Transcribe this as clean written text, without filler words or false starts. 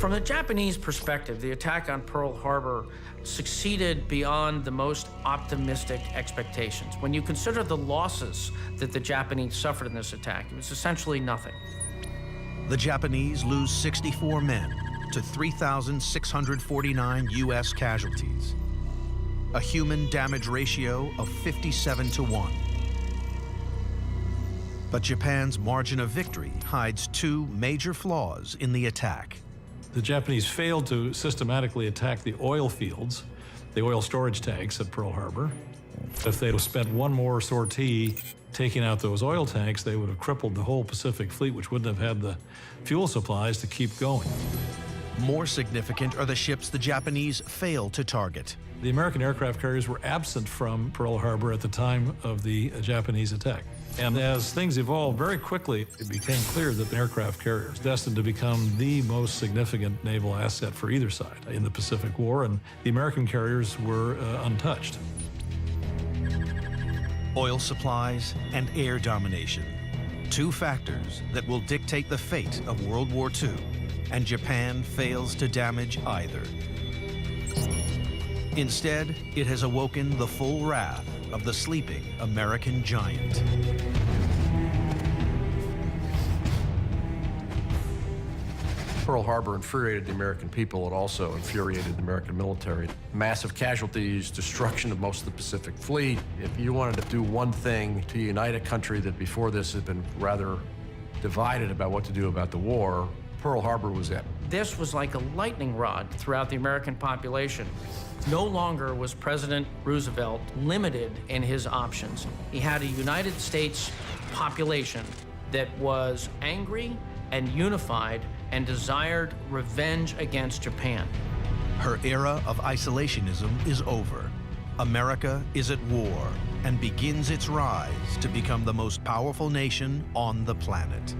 From the Japanese perspective, the attack on Pearl Harbor succeeded beyond the most optimistic expectations. When you consider the losses that the Japanese suffered in this attack, it was essentially nothing. The Japanese lose 64 men to 3,649 U.S. casualties, a human damage ratio of 57 to 1. But Japan's margin of victory hides two major flaws in the attack. The Japanese failed to systematically attack the oil fields, the oil storage tanks at Pearl Harbor. If they'd have spent one more sortie taking out those oil tanks, they would have crippled the whole Pacific Fleet, which wouldn't have had the fuel supplies to keep going. More significant are the ships the Japanese failed to target. The American aircraft carriers were absent from Pearl Harbor at the time of the Japanese attack. And as things evolved very quickly, it became clear that the aircraft carrier was destined to become the most significant naval asset for either side in the Pacific War, and the American carriers were untouched. Oil supplies and air domination, two factors that will dictate the fate of World War II, and Japan fails to damage either. Instead, it has awoken the full wrath of the sleeping American giant. Pearl Harbor infuriated the American people. It also infuriated the American military. Massive casualties, destruction of most of the Pacific Fleet. If you wanted to do one thing to unite a country that before this had been rather divided about what to do about the war, Pearl Harbor was it. This was like a lightning rod throughout the American population. No longer was President Roosevelt limited in his options. He had a United States population that was angry and unified and desired revenge against Japan. Her era of isolationism is over. America is at war and begins its rise to become the most powerful nation on the planet.